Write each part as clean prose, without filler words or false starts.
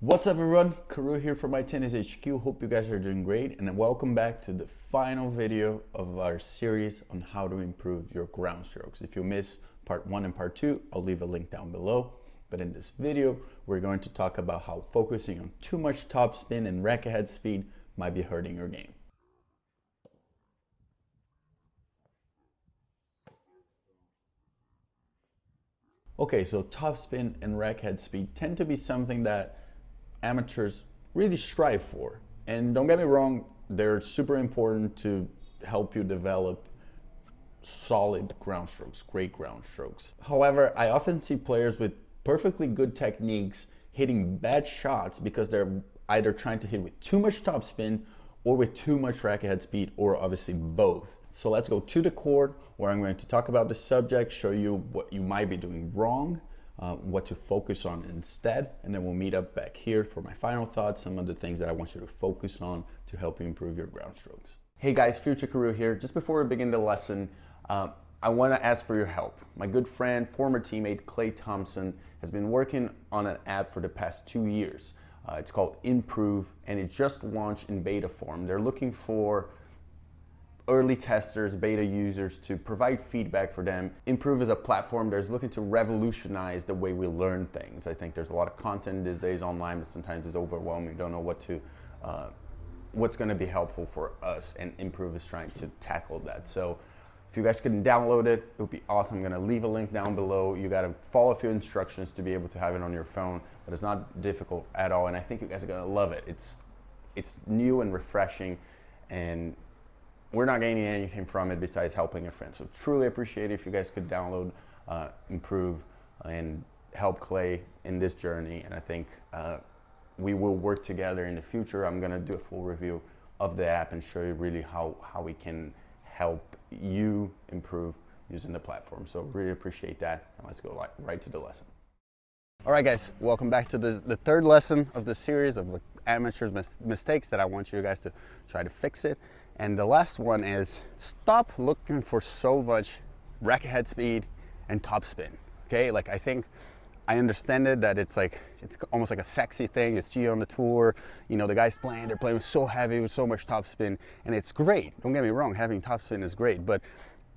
What's up everyone, Karu here from My Tennis HQ. Hope you guys are doing great and welcome back to the final video of our series on how to improve your ground strokes. If you missed part 1 and part 2, I'll leave a link down below. But in this video, we're going to talk about how focusing on too much topspin and racket head speed might be hurting your game. Okay, so topspin and racket head speed tend to be something that amateurs really strive for. And don't get me wrong, they're super important to help you develop solid ground strokes, great ground strokes. However, I often see players with perfectly good techniques hitting bad shots because they're either trying to hit with too much topspin or with too much racket head speed, or obviously both. So let's go to the court where I'm going to talk about the subject, show you what you might be doing wrong, what to focus on instead, and then we'll meet up back here for my final thoughts, some of the things that I want you to focus on to help you improve your ground strokes. Hey guys, Future Karu here. Just before we begin the lesson, I want to ask for your help. My good friend, former teammate Clay Thompson has been working on an app for the past 2 years. It's called Improve, and it just launched in beta form. They're looking for early testers, beta users, to provide feedback for them. Improve is a platform that's looking to revolutionize the way we learn things. I think there's a lot of content these days online, but sometimes it's overwhelming. You don't know what's going to be helpful for us, and Improve is trying to tackle that. So if you guys can download it, it would be awesome. I'm going to leave a link down below. You got to follow a few instructions to be able to have it on your phone, but it's not difficult at all, and I think you guys are going to love it. It's new and refreshing, and we're not gaining anything from it besides helping a friend. So truly appreciate it if you guys could download, Improve, and help Clay in this journey. And I think we will work together in the future. I'm gonna do a full review of the app and show you really how we can help you improve using the platform. So really appreciate that. And let's go right to the lesson. All right guys, welcome back to the third lesson of the series of amateurs' mistakes that I want you guys to try to fix it. And the last one is stop looking for so much racket head speed and topspin. Okay, like I understand it that it's almost like a sexy thing. You see it on the tour, you know, the guys they're playing so heavy with so much topspin, and it's great. Don't get me wrong, having topspin is great, but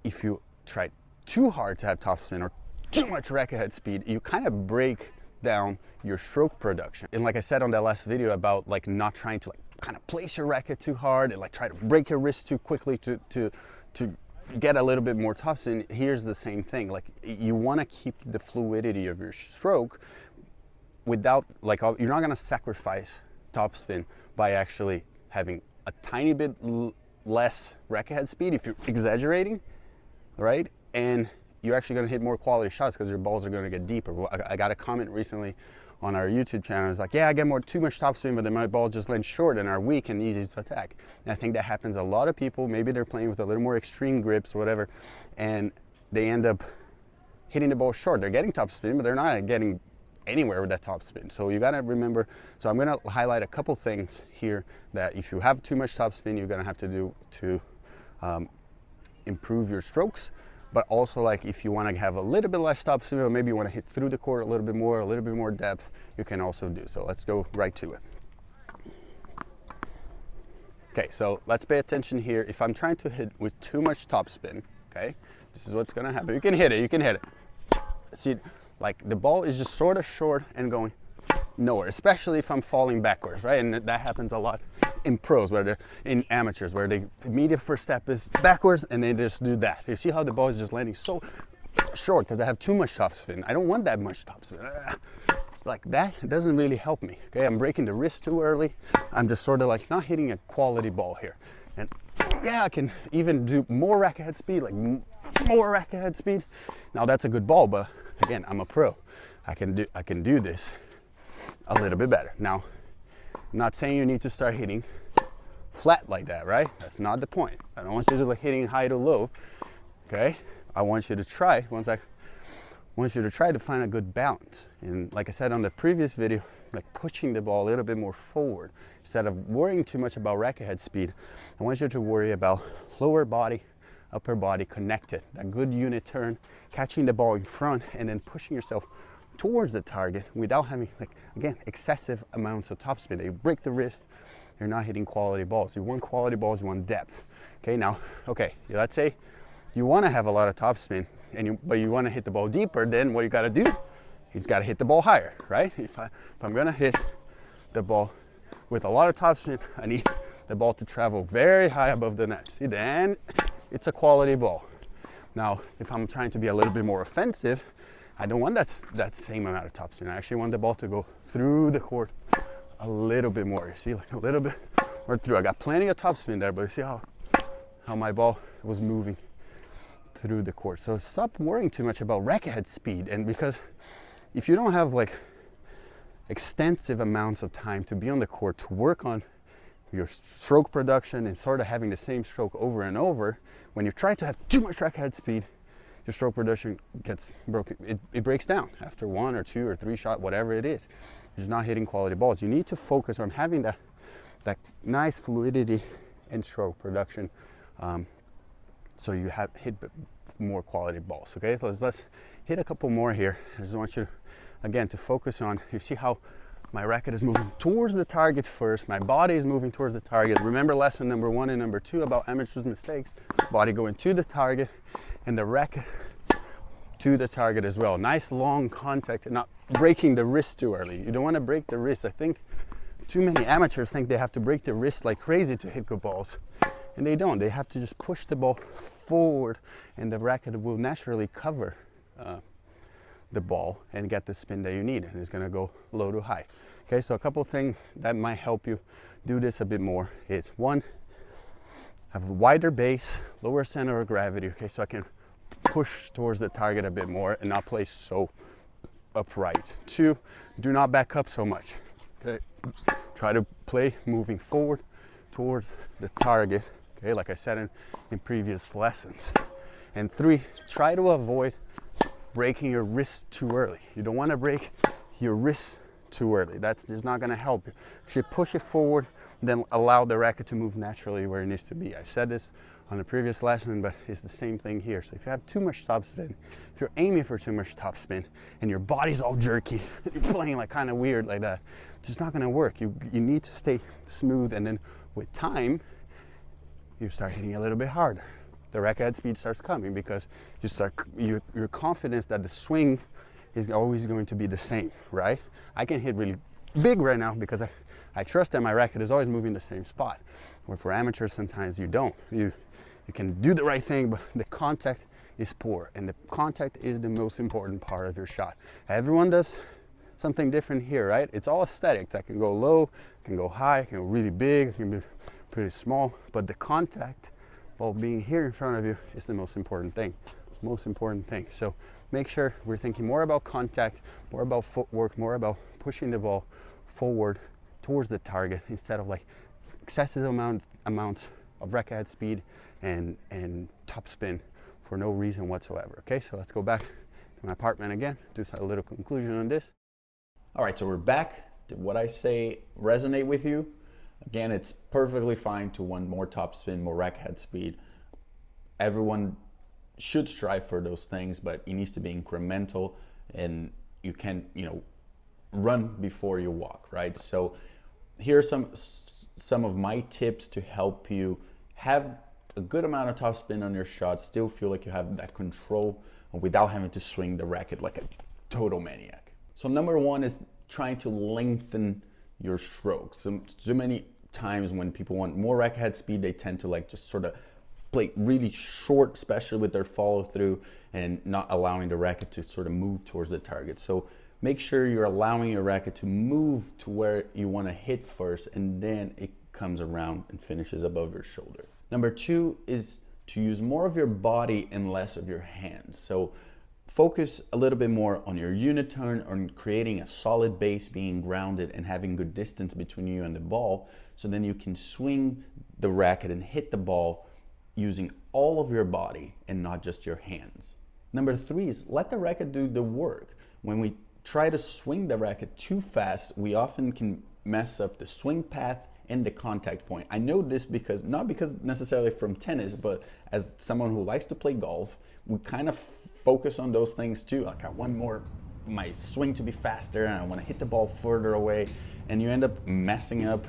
if you try too hard to have topspin or too much racket head speed, you kind of break down your stroke production. And like I said on that last video about like not trying to kind of place your racket too hard and like try to break your wrist too quickly to get a little bit more topspin, here's the same thing. Like you want to keep the fluidity of your stroke without, like, you're not going to sacrifice topspin by actually having a tiny bit less racket head speed if you're exaggerating, right? And you're actually going to hit more quality shots because your balls are going to get deeper. I got a comment recently on our YouTube channel. It's like, yeah, I get too much topspin, but then my balls just land short and are weak and easy to attack. And I think that happens a lot of people. Maybe they're playing with a little more extreme grips or whatever, and they end up hitting the ball short. They're getting topspin, but they're not getting anywhere with that topspin. So you got to remember. So I'm going to highlight a couple things here that if you have too much topspin, you're going to have to do to improve your strokes. But also, like, if you want to have a little bit less topspin, or maybe you want to hit through the court a little bit more depth, you can also do. So let's go right to it. Okay, so let's pay attention here. If I'm trying to hit with too much topspin, okay, this is what's going to happen. You can hit it. See, like the ball is just sort of short and going nowhere, especially if I'm falling backwards, right? And that happens a lot in pros, in amateurs, where the immediate first step is backwards and they just do that. You see how the ball is just landing so short because I have too much topspin. I don't want that much topspin. Like that doesn't really help me. Okay, I'm breaking the wrist too early. I'm just sort of like not hitting a quality ball here. And yeah, I can even do more racket head speed, like more racket head speed. Now that's a good ball, but again, I'm a pro. I can do this a little bit better. Now, I'm not saying you need to start hitting flat like that, right? That's not the point. I don't want you to like hitting high to low, okay? I want you to try, to find a good balance. And like I said on the previous video, like pushing the ball a little bit more forward. Instead of worrying too much about racket head speed, I want you to worry about lower body, upper body connected. That good unit turn, catching the ball in front and then pushing yourself towards the target without having, like, again, excessive amounts of topspin. You break the wrist, you're not hitting quality balls. You want quality balls, you want depth. Okay, now, okay, let's say you want to have a lot of topspin, but you want to hit the ball deeper. Then what you got to do? He's got to hit the ball higher, right? If I'm gonna hit the ball with a lot of topspin, I need the ball to travel very high above the net. See, then it's a quality ball. Now, if I'm trying to be a little bit more offensive, I don't want that same amount of topspin. I actually want the ball to go through the court a little bit more. You see, like a little bit more through. I got plenty of topspin there, but you see how my ball was moving through the court. So stop worrying too much about racket head speed. And because if you don't have like extensive amounts of time to be on the court to work on your stroke production and sort of having the same stroke over and over, when you try to have too much racket head speed, your stroke production gets broken. It breaks down after 1 or 2 or 3 shot, whatever it is. You're just not hitting quality balls. You need to focus on having that nice fluidity in stroke production, so you hit more quality balls. Okay, so let's hit a couple more here. I just want you, again, to focus on, you see how my racket is moving towards the target first, my body is moving towards the target. Remember lesson number 1 and number 2 about amateurs' mistakes. Body going to the target and the racket to the target as well. Nice long contact and not breaking the wrist too early. You don't want to break the wrist. I think too many amateurs think they have to break the wrist like crazy to hit good balls, and they don't. They have to just push the ball forward and the racket will naturally cover the ball and get the spin that you need, and it's going to go low to high. Okay, so a couple things that might help you do this a bit more is, 1, have a wider base, lower center of gravity. Okay, so I can push towards the target a bit more and not play so upright. 2, do not back up so much. Okay, try to play moving forward towards the target. Okay, like I said in previous lessons. And 3, try to avoid breaking your wrist too early. You don't want to break your wrist too early. That's just not going to help you. You should push it forward, then allow the racket to move naturally where it needs to be. I said this on a previous lesson, but it's the same thing here. So if you have too much topspin, if you're aiming for too much topspin and your body's all jerky, you're playing like kind of weird like that, it's just not going to work. You need to stay smooth, and then with time, you start hitting a little bit harder. The racket head speed starts coming because your confidence that the swing is always going to be the same, right? I can hit really big right now because I trust that my racket is always moving the same spot. Where for amateurs, sometimes you don't. You can do the right thing, but the contact is poor, and the contact is the most important part of your shot. Everyone does something different here, right? It's all aesthetics. I can go low, I can go high, I can go really big, I can be pretty small, but the contact while being here in front of you is the most important thing. It's the most important thing. So make sure we're thinking more about contact, more about footwork, more about pushing the ball forward towards the target instead of like excessive amounts of racket head speed and topspin for no reason whatsoever. Okay, so let's go back to my apartment again, do a little conclusion on this. All right, so we're back. Did what I say resonate with you? Again, it's perfectly fine to want more topspin, more racket head speed. Everyone should strive for those things, but it needs to be incremental, and you can, run before you walk, right? So here are some of my tips to help you have a good amount of topspin on your shot, still feel like you have that control without having to swing the racket like a total maniac. So number 1 is trying to lengthen your strokes. So many times when people want more racket head speed, they tend to like just sort of play really short, especially with their follow through, and not allowing the racket to sort of move towards the target. So make sure you're allowing your racket to move to where you want to hit first, and then it comes around and finishes above your shoulder. Number 2 is to use more of your body and less of your hands. So focus a little bit more on your unit turn, on creating a solid base, being grounded, and having good distance between you and the ball, so then you can swing the racket and hit the ball using all of your body and not just your hands. Number 3 is let the racket do the work. When we try to swing the racket too fast, we often can mess up the swing path and the contact point. I know this because, not because necessarily from tennis, but as someone who likes to play golf, we kind of focus on those things too. Like, I want more my swing to be faster and I want to hit the ball further away, and you end up messing up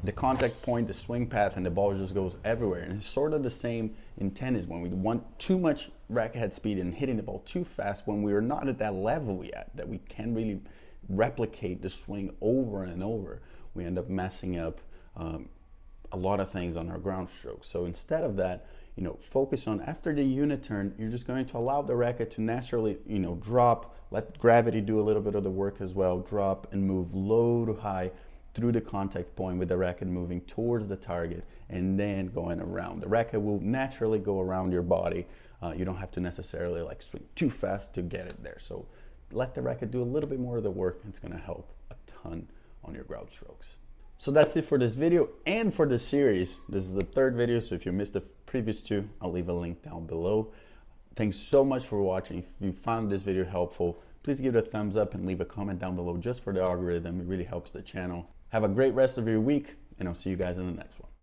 the contact point, the swing path, and the ball just goes everywhere. And it's sort of the same in tennis when we want too much racket head speed and hitting the ball too fast when we are not at that level yet, that we can really replicate the swing over and over. We end up messing up a lot of things on our ground strokes. So instead of that, focus on, after the unit turn, you're just going to allow the racket to naturally, drop, let gravity do a little bit of the work as well, drop and move low to high through the contact point with the racket moving towards the target and then going around. The racket will naturally go around your body. You don't have to necessarily like swing too fast to get it there. So let the racket do a little bit more of the work. It's gonna help a ton on your ground strokes. So that's it for this video and for this series. This is the third video, so if you missed the previous two, I'll leave a link down below. Thanks so much for watching. If you found this video helpful, please give it a thumbs up and leave a comment down below just for the algorithm. It really helps the channel. Have a great rest of your week, and I'll see you guys in the next one.